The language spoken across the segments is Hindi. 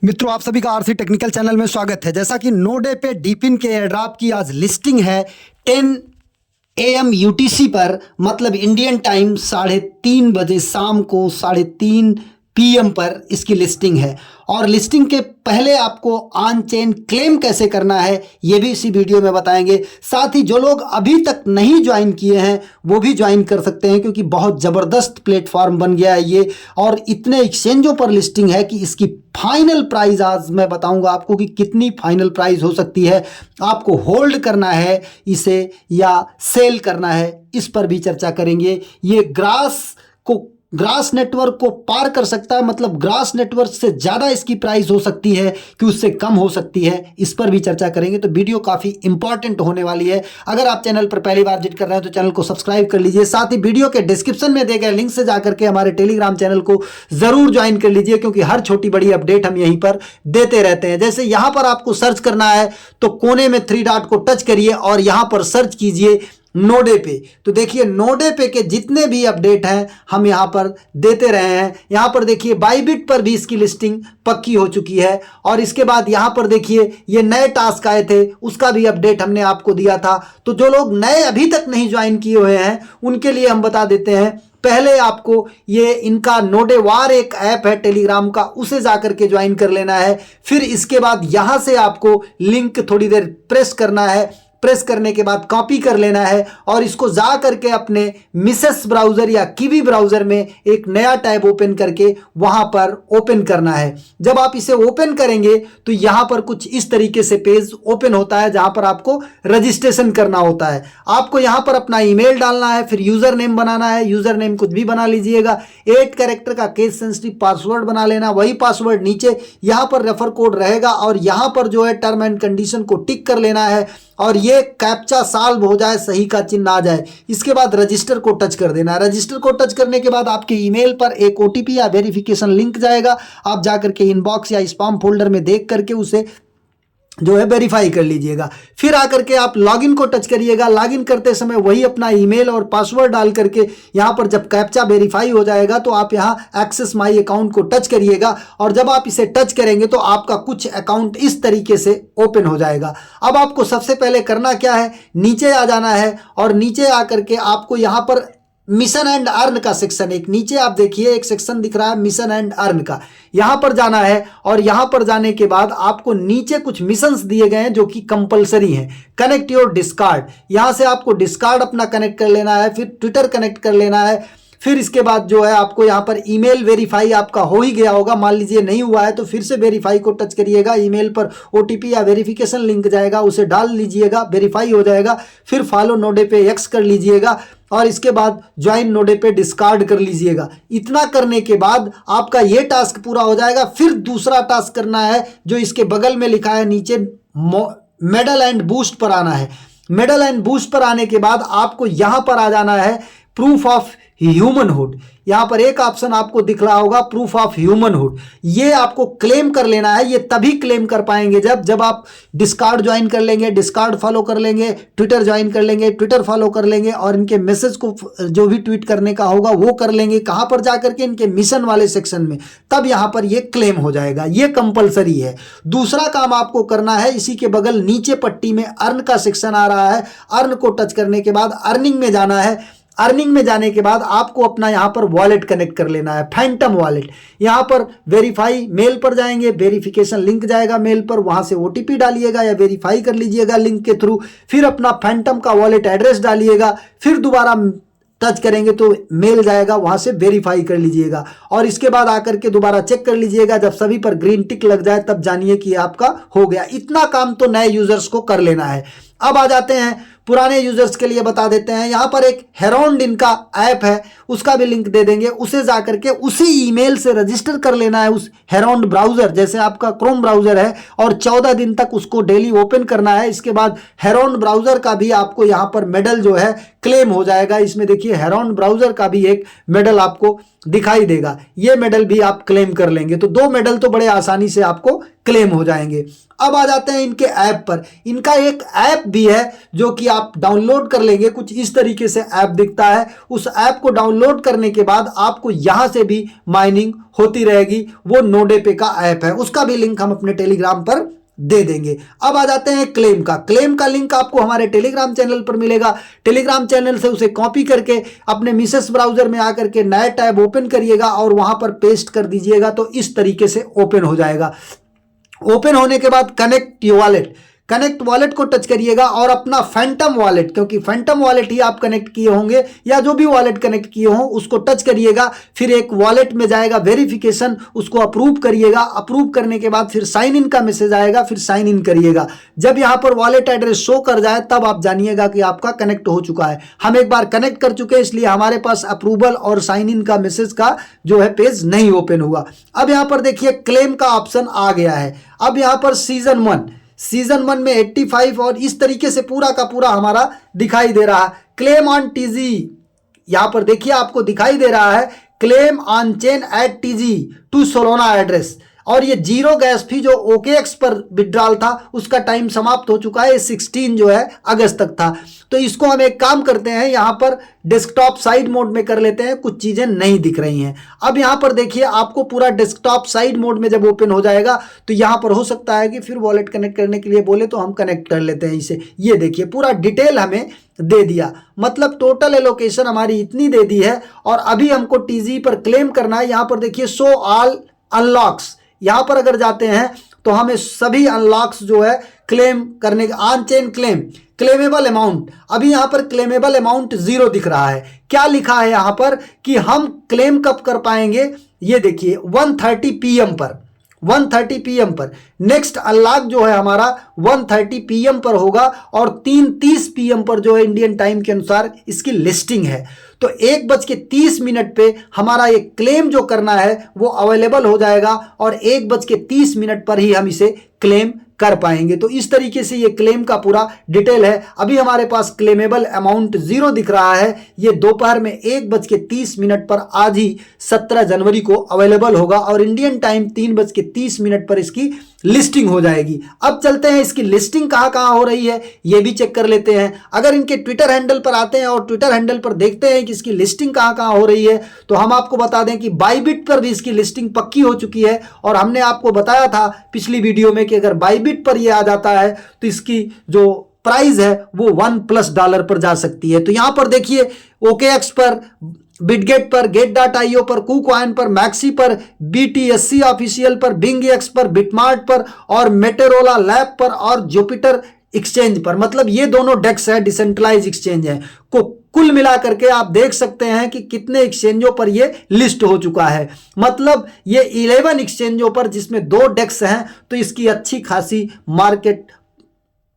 मित्रों, आप सभी का आरसी टेक्निकल चैनल में स्वागत है। जैसा कि नोडे पे डीपिन के एयरड्रॉप की आज लिस्टिंग है 10 AM UTC पर, मतलब इंडियन टाइम 3:30 बजे शाम को 3:30 PM पर इसकी लिस्टिंग है। और लिस्टिंग के पहले आपको ऑन चेन क्लेम कैसे करना है ये भी इसी वीडियो में बताएंगे। साथ ही जो लोग अभी तक नहीं ज्वाइन किए हैं वो भी ज्वाइन कर सकते हैं, क्योंकि बहुत ज़बरदस्त प्लेटफॉर्म बन गया है ये। और इतने एक्सचेंजों पर लिस्टिंग है कि इसकी फाइनल प्राइस आज मैं बताऊंगा आपको कि कितनी फाइनल प्राइस हो सकती है। आपको होल्ड करना है इसे या सेल करना है, इस पर भी चर्चा करेंगे। ये ग्रास नेटवर्क को पार कर सकता है, मतलब ग्रास नेटवर्क से ज़्यादा इसकी प्राइस हो सकती है कि उससे कम हो सकती है, इस पर भी चर्चा करेंगे। तो वीडियो काफ़ी इंपॉर्टेंट होने वाली है। अगर आप चैनल पर पहली बार विजिट कर रहे हैं तो चैनल को सब्सक्राइब कर लीजिए। साथ ही वीडियो के डिस्क्रिप्शन में दिए गए लिंक से जाकर के हमारे टेलीग्राम चैनल को ज़रूर ज्वाइन कर लीजिए, क्योंकि हर छोटी बड़ी अपडेट हम यहीं पर देते रहते हैं। जैसे यहाँ पर आपको सर्च करना है तो कोने में 3 डॉट को टच करिए और यहाँ पर सर्च कीजिए नोडे पे। तो देखिए नोडे पे के जितने भी अपडेट हैं हम यहाँ पर देते रहे हैं। यहाँ पर देखिए बाइबिट पर भी इसकी लिस्टिंग पक्की हो चुकी है। और इसके बाद यहाँ पर देखिए ये नए टास्क आए थे, उसका भी अपडेट हमने आपको दिया था। तो जो लोग नए अभी तक नहीं ज्वाइन किए हुए हैं उनके लिए हम बता देते हैं। पहले आपको ये इनका नोडेवार एक ऐप है टेलीग्राम का, उसे जाकर के ज्वाइन कर लेना है। फिर इसके बाद यहाँ से आपको लिंक थोड़ी देर प्रेस करना है। प्रेस करने के बाद कॉपी कर लेना है और इसको जा करके अपने मिसेस ब्राउज़र या कीवी ब्राउज़र में एक नया टैब ओपन करके वहाँ पर ओपन करना है। जब आप इसे ओपन करेंगे तो यहाँ पर कुछ इस तरीके से पेज ओपन होता है, जहाँ पर आपको रजिस्ट्रेशन करना होता है। आपको यहाँ पर अपना ईमेल डालना है, फिर यूज़र नेम बनाना है। यूज़र नेम कुछ भी बना लीजिएगा। 8 कैरेक्टर का केस सेंसिटिव पासवर्ड बना लेना। वही पासवर्ड नीचे यहाँ पर रेफर कोड रहेगा और यहाँ पर जो है टर्म एंड कंडीशन को टिक कर लेना है। और ये कैप्चा सॉल्व हो जाए, सही का चिन्ह आ जाए, इसके बाद रजिस्टर को टच कर देना है। रजिस्टर को टच करने के बाद आपके ईमेल पर एक OTP या वेरिफिकेशन लिंक जाएगा। आप जाकर के इनबॉक्स या स्पैम फोल्डर में देख करके उसे जो है वेरीफाई कर लीजिएगा। फिर आकर के आप लॉगिन को टच करिएगा। लॉगिन करते समय वही अपना ईमेल और पासवर्ड डाल करके यहाँ पर जब कैप्चा वेरीफाई हो जाएगा तो आप यहाँ एक्सेस माई अकाउंट को टच करिएगा। और जब आप इसे टच करेंगे तो आपका कुछ अकाउंट इस तरीके से ओपन हो जाएगा। अब आपको सबसे पहले करना क्या है, नीचे आ जाना है और नीचे आकर के आपको यहाँ पर मिशन एंड अर्न का सेक्शन, एक नीचे आप देखिए एक सेक्शन दिख रहा है मिशन एंड अर्न का, यहाँ पर जाना है। और यहाँ पर जाने के बाद आपको नीचे कुछ मिशंस दिए गए हैं जो कि कंपलसरी हैं। कनेक्ट योर डिस्कार्ड, यहाँ से आपको डिस्कार्ड अपना कनेक्ट कर लेना है, फिर ट्विटर कनेक्ट कर लेना है। फिर इसके बाद जो है आपको यहाँ पर ईमेल वेरीफाई आपका हो ही गया होगा। मान लीजिए नहीं हुआ है तो फिर से वेरीफाई को टच करिएगा। ईमेल पर OTP या वेरिफिकेशन लिंक जाएगा, उसे डाल लीजिएगा, वेरीफाई हो जाएगा। फिर फॉलो नोडे पे X कर लीजिएगा और इसके बाद ज्वाइन नोडे पे डिस्कार्ड कर लीजिएगा। इतना करने के बाद आपका ये टास्क पूरा हो जाएगा। फिर दूसरा टास्क करना है जो इसके बगल में लिखा है नीचे मेडल एंड बूस्ट पर आना है। मेडल एंड बूस्ट पर आने के बाद आपको यहाँ पर आ जाना है प्रूफ ऑफ ह्यूमनहुड। यहाँ पर एक ऑप्शन आपको दिख रहा होगा प्रूफ ऑफ ह्यूमनहुड, ये आपको क्लेम कर लेना है। ये तभी क्लेम कर पाएंगे जब आप डिस्कार्ड ज्वाइन कर लेंगे, डिस्कार्ड फॉलो कर लेंगे, ट्विटर ज्वाइन कर लेंगे, ट्विटर फॉलो कर लेंगे और इनके मैसेज को जो भी ट्वीट करने का होगा वो कर लेंगे। कहाँ पर जाकर के, इनके मिशन वाले सेक्शन में, तब यहाँ पर ये क्लेम हो जाएगा। ये कंपलसरी है। दूसरा काम आपको करना है, इसी के बगल नीचे पट्टी में अर्न का सेक्शन आ रहा है। अर्न को टच करने के बाद अर्निंग में जाना है। अर्निंग में जाने के बाद आपको अपना यहाँ पर वॉलेट कनेक्ट कर लेना है, फैंटम वॉलेट। यहाँ पर वेरीफाई मेल पर जाएंगे, वेरिफिकेशन लिंक जाएगा मेल पर, वहाँ से OTP डालिएगा या वेरीफाई कर लीजिएगा लिंक के थ्रू। फिर अपना फैंटम का वॉलेट एड्रेस डालिएगा। फिर दोबारा टच करेंगे तो मेल जाएगा, वहाँ से वेरीफाई कर लीजिएगा। और इसके बाद आकर के दोबारा चेक कर लीजिएगा। जब सभी पर ग्रीन टिक लग जाए तब जानिए कि आपका हो गया। इतना काम तो नए यूजर्स को कर लेना है। अब आ जाते हैं पुराने यूजर्स के लिए बता देते हैं। यहाँ पर एक हेरोंड इनका ऐप है, उसका भी लिंक दे देंगे। उसे जाकर के उसी ईमेल से रजिस्टर कर लेना है उस हेरोंड ब्राउज़र, जैसे आपका क्रोम ब्राउज़र है, और 14 दिन तक उसको डेली ओपन करना है। इसके बाद हेरोंड ब्राउज़र का भी आपको यहाँ पर मेडल जो है क्लेम हो जाएगा। इसमें देखिए हेरोंड ब्राउज़र का भी एक मेडल आपको दिखाई देगा। ये मेडल भी आप क्लेम कर लेंगे। तो 2 मेडल तो बड़े आसानी से आपको क्लेम हो जाएंगे। अब आ जाते हैं इनके ऐप पर। इनका एक ऐप भी है जो कि आप डाउनलोड कर लेंगे, कुछ इस तरीके से ऐप दिखता है। उस ऐप को डाउनलोड करने के बाद आपको यहां से भी माइनिंग होती रहेगी। वो नोडेपे का ऐप है, उसका भी लिंक हम अपने टेलीग्राम पर दे देंगे। अब आ जाते हैं क्लेम का। क्लेम का लिंक आपको हमारे टेलीग्राम चैनल पर मिलेगा। टेलीग्राम चैनल से उसे कॉपी करके अपने मिसेस ब्राउजर में आकर के नया टैब ओपन करिएगा और वहां पर पेस्ट कर दीजिएगा, तो इस तरीके से ओपन हो जाएगा। ओपन होने के बाद कनेक्ट वॉलेट को टच करिएगा और अपना फैंटम वॉलेट, क्योंकि फैंटम वॉलेट ही आप कनेक्ट किए होंगे या जो भी वॉलेट कनेक्ट किए हो उसको टच करिएगा। फिर एक वॉलेट में जाएगा वेरिफिकेशन, उसको अप्रूव करिएगा। अप्रूव करने के बाद फिर साइन इन का मैसेज आएगा, फिर साइन इन करिएगा। जब यहां पर वॉलेट एड्रेस शो कर जाए तब आप जानिएगा कि आपका कनेक्ट हो चुका है। हम एक बार कनेक्ट कर चुके हैं, इसलिए हमारे पास अप्रूवल और साइन इन का मैसेज का जो है पेज नहीं ओपन हुआ। अब यहां पर देखिए क्लेम का ऑप्शन आ गया है। अब यहां पर सीजन वन में 85 और इस तरीके से पूरा का पूरा हमारा दिखाई दे रहा है। क्लेम ऑन टीजी, यहां पर देखिए आपको दिखाई दे रहा है claim on chain at TG to Solana address. और ये जीरो गैस फी जो OKX पर विड्रॉल था उसका टाइम समाप्त हो चुका है, 16 जो है अगस्त तक था। तो इसको हम एक काम करते हैं, यहां पर डेस्कटॉप साइड मोड में कर लेते हैं, कुछ चीजें नहीं दिख रही हैं। अब यहां पर देखिए आपको पूरा डेस्कटॉप साइड मोड में जब ओपन हो जाएगा तो यहां पर हो सकता है कि फिर वॉलेट कनेक्ट करने के लिए बोले तो हम कनेक्ट कर लेते हैं इसे। ये देखिए पूरा डिटेल हमें दे दिया, मतलब टोटल एलोकेशन हमारी इतनी दे दी है। और अभी हमको टीजी पर क्लेम करना है। यहां पर देखिए शो ऑल अनलॉक्स, यहां पर अगर जाते हैं तो हमें सभी अनलॉक्स जो है क्लेम करने के ऑन चेन क्लेमेबल अमाउंट, अभी यहां पर क्लेमेबल अमाउंट 0 दिख रहा है। क्या लिखा है यहां पर कि हम क्लेम कब कर पाएंगे, ये देखिए 1:30 PM पर, 1:30 PM पर। नेक्स्ट अनलॉक जो है हमारा 1:30 PM पर होगा और 3:30 PM पर जो है इंडियन टाइम के अनुसार इसकी लिस्टिंग है। तो 1:30 पे हमारा ये क्लेम जो करना है वो अवेलेबल हो जाएगा और 1:30 पर ही हम इसे क्लेम कर पाएंगे। तो इस तरीके से ये क्लेम का पूरा डिटेल है। अभी हमारे पास क्लेमेबल अमाउंट 0 दिख रहा है। ये दोपहर में 1:30 पर आज ही 17 जनवरी को अवेलेबल होगा और इंडियन टाइम 3:30 पर इसकी लिस्टिंग हो जाएगी। अब चलते हैं इसकी लिस्टिंग कहां कहां हो रही है ये भी चेक कर लेते हैं। अगर इनके ट्विटर हैंडल पर आते हैं और ट्विटर हैंडल पर देखते हैं कि इसकी लिस्टिंग कहां कहां हो रही है, तो हम आपको बता दें कि बाइबिट पर भी इसकी लिस्टिंग पक्की हो चुकी है। और हमने आपको बताया था पिछली वीडियो में कि अगर बाइबिट पर ये आ जाता है तो इसकी जो प्राइस है वो $1+ पर जा सकती है। तो यहां पर देखिए OKX पर, बिटगेट पर, गेट.io पर, कुकॉइन पर, मैक्सी पर, BTSC ऑफिशियल पर, बिंगएक्स पर, बिटमार्ट पर और मेटेरोला लैब पर और जुपिटर एक्सचेंज पर, मतलब ये दोनों डेक्स है, डिसेंट्रलाइज एक्सचेंज है, को कुल मिलाकर के आप देख सकते हैं कि कितने एक्सचेंजों पर ये लिस्ट हो चुका है। मतलब ये 11 एक्सचेंजों पर, जिसमें 2 डेक्स हैं, तो इसकी अच्छी खासी मार्केट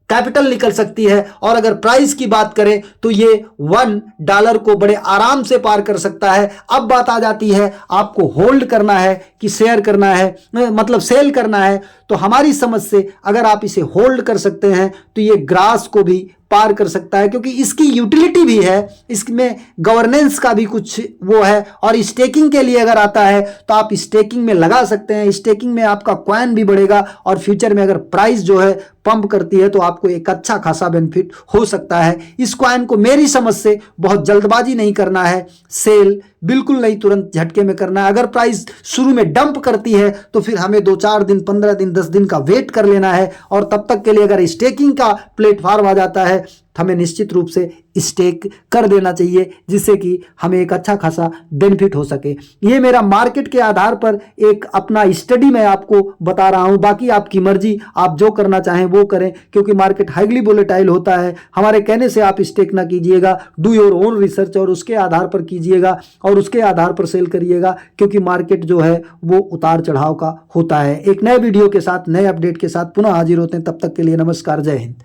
कैपिटल निकल सकती है। और अगर प्राइस की बात करें तो ये $1 को बड़े आराम से पार कर सकता है। अब बात आ जाती है आपको होल्ड करना है कि शेयर करना है, मतलब सेल करना है। तो हमारी समझ से अगर आप इसे होल्ड कर सकते हैं तो ये ग्रास को भी पार कर सकता है, क्योंकि इसकी यूटिलिटी भी है, इसमें गवर्नेंस का भी कुछ वो है। और स्टेकिंग के लिए अगर आता है तो आप स्टेकिंग में लगा सकते हैं, स्टेकिंग में आपका कॉइन भी बढ़ेगा और फ्यूचर में अगर प्राइस जो है पंप करती है तो आपको एक अच्छा खासा बेनिफिट हो सकता है। इस कॉइन को मेरी समझ से बहुत जल्दबाजी नहीं करना है, सेल बिल्कुल नहीं तुरंत झटके में करना है। अगर प्राइस शुरू में डंप करती है तो फिर हमें 2-4 दिन, 15 दिन, 10 दिन का वेट कर लेना है। और तब तक के लिए अगर स्टेकिंग का प्लेटफॉर्म आ जाता है तो हमें निश्चित रूप से स्टेक कर देना चाहिए, जिससे कि हमें एक अच्छा खासा बेनिफिट हो सके। ये मेरा मार्केट के आधार पर एक अपना स्टडी मैं आपको बता रहा हूं, बाकी आपकी मर्जी, आप जो करना चाहें वो करें, क्योंकि मार्केट हाईली वोलेटाइल होता है। हमारे कहने से आप स्टेक ना कीजिएगा, डू योर ओन रिसर्च और उसके आधार पर कीजिएगा और उसके आधार पर सेल करिएगा, क्योंकि मार्केट जो है वो उतार चढ़ाव का होता है। एक नए वीडियो के साथ, नए अपडेट के साथ पुनः हाजिर होते हैं। तब तक के लिए नमस्कार, जय हिंद।